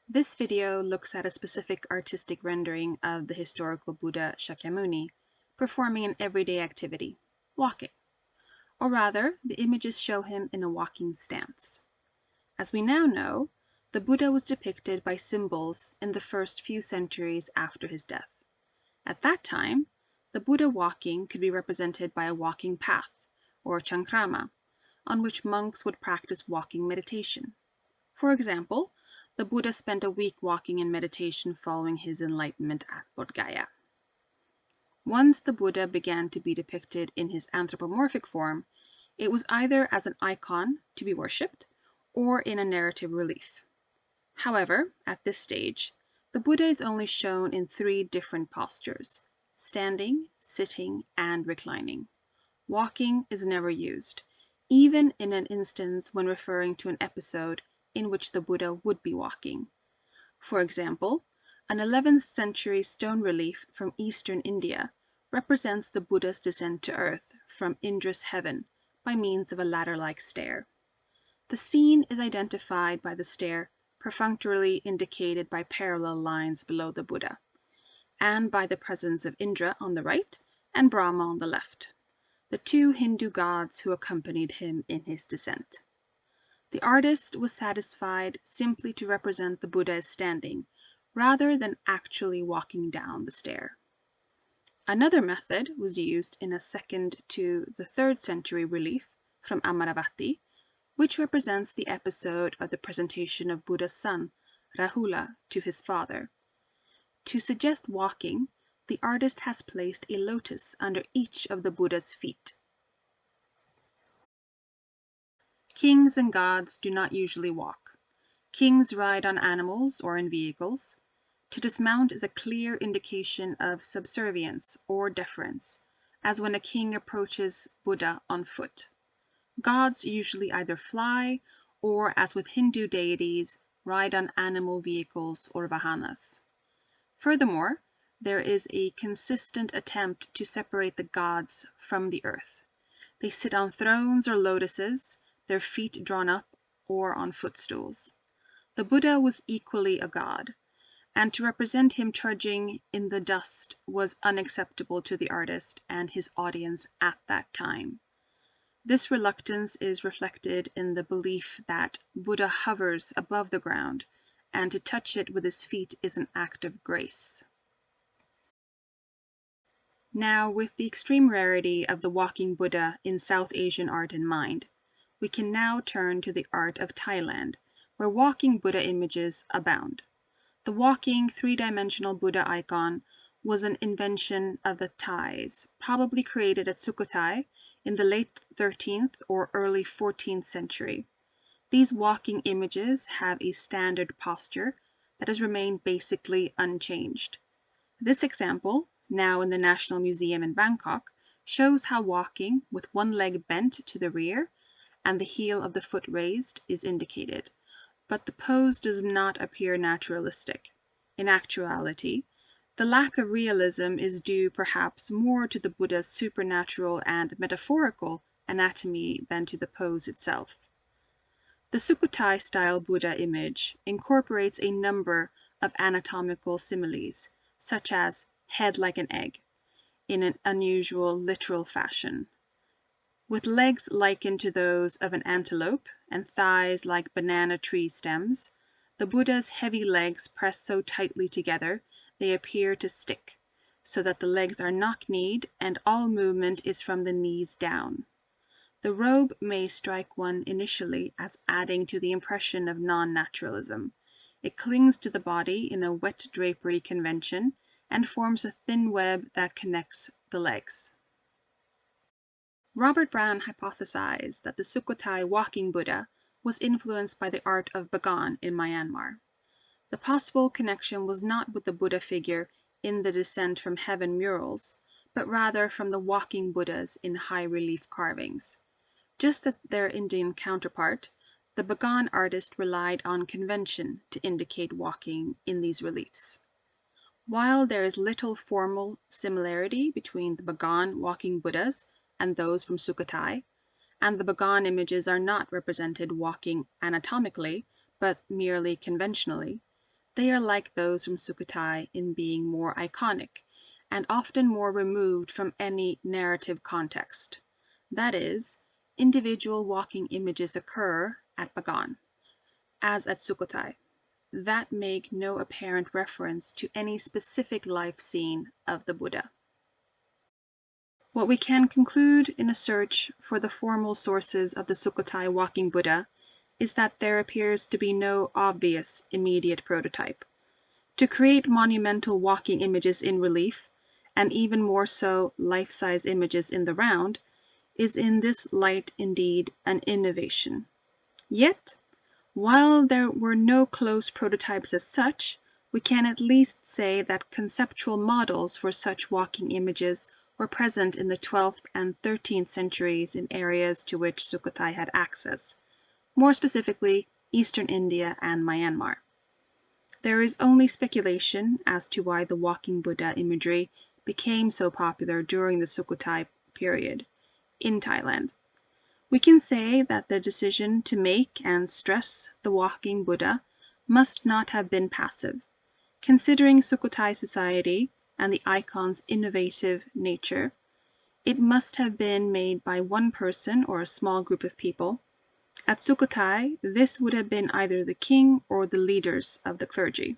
This video looks at a specific artistic rendering of the historical Buddha Shakyamuni performing an everyday activity, walking. Or rather, the images show him in a walking stance. As we now know, the Buddha was depicted by symbols in the first few centuries after his death. At that time, the Buddha walking could be represented by a walking path, or chankrama, on which monks would practice walking meditation. For example, the Buddha spent a week walking in meditation following his enlightenment at Bodh Gaya. Once the Buddha began to be depicted in his anthropomorphic form, it was either as an icon to be worshipped or in a narrative relief. However, at this stage, the Buddha is only shown in 3 different postures: standing, sitting, and reclining. Walking is never used, even in an instance when referring to an episode in which the Buddha would be walking. For example, an 11th century stone relief from eastern India represents the Buddha's descent to earth from Indra's heaven by means of a ladder-like stair. The scene is identified by the stair perfunctorily indicated by parallel lines below the Buddha, and by the presence of Indra on the right and Brahma on the left, the 2 Hindu gods who accompanied him in his descent. The artist was satisfied simply to represent the Buddha as standing, rather than actually walking down the stair. Another method was used in a 2nd to the 3rd century relief from Amaravati, which represents the episode of the presentation of Buddha's son, Rahula, to his father. To suggest walking, the artist has placed a lotus under each of the Buddha's feet. Kings and gods do not usually walk. Kings ride on animals or in vehicles. To dismount is a clear indication of subservience or deference, as when a king approaches Buddha on foot. Gods usually either fly or, as with Hindu deities, ride on animal vehicles or vahanas. Furthermore, there is a consistent attempt to separate the gods from the earth. They sit on thrones or lotuses, their feet drawn up, or on footstools. The Buddha was equally a god, and to represent him trudging in the dust was unacceptable to the artist and his audience at that time. This reluctance is reflected in the belief that Buddha hovers above the ground, and to touch it with his feet is an act of grace. Now, with the extreme rarity of the walking Buddha in South Asian art in mind, we can now turn to the art of Thailand, where walking Buddha images abound. The walking 3-dimensional Buddha icon was an invention of the Thais, probably created at Sukhothai in the late 13th or early 14th century. These walking images have a standard posture that has remained basically unchanged. This example, now in the National Museum in Bangkok, shows how walking with one leg bent to the rear and the heel of the foot raised is indicated, but the pose does not appear naturalistic. In actuality, the lack of realism is due perhaps more to the Buddha's supernatural and metaphorical anatomy than to the pose itself. The Sukhothai-style Buddha image incorporates a number of anatomical similes, such as head like an egg, in an unusual literal fashion, with legs likened to those of an antelope and thighs like banana tree stems. The Buddha's heavy legs press so tightly together they appear to stick, so that the legs are knock-kneed and all movement is from the knees down. The robe may strike one initially as adding to the impression of non-naturalism. It clings to the body in a wet drapery convention and forms a thin web that connects the legs. Robert Brown hypothesized that the Sukhothai walking Buddha was influenced by the art of Bagan in Myanmar. The possible connection was not with the Buddha figure in the Descent from Heaven murals, but rather from the walking Buddhas in high-relief carvings. Just as their Indian counterpart, the Bagan artist relied on convention to indicate walking in these reliefs. While there is little formal similarity between the Bagan walking Buddhas and those from Sukhothai, and the Bagan images are not represented walking anatomically, but merely conventionally, They are like those from Sukhothai in being more iconic and often more removed from any narrative context. That is, individual walking images occur at Bagan, as at Sukhothai, that make no apparent reference to any specific life scene of the Buddha. What we can conclude in a search for the formal sources of the Sukhothai walking Buddha is that there appears to be no obvious immediate prototype. To create monumental walking images in relief, and even more so life-size images in the round, is in this light indeed an innovation. Yet, while there were no close prototypes as such, we can at least say that conceptual models for such walking images were present in the 12th and 13th centuries in areas to which Sukhothai had access, more specifically Eastern India and Myanmar. There is only speculation as to why the walking Buddha imagery became so popular during the Sukhothai period in Thailand. We can say that the decision to make and stress the walking Buddha must not have been passive. Considering Sukhothai society and the icon's innovative nature, it must have been made by one person or a small group of people. At Sukhothai, this would have been either the king or the leaders of the clergy.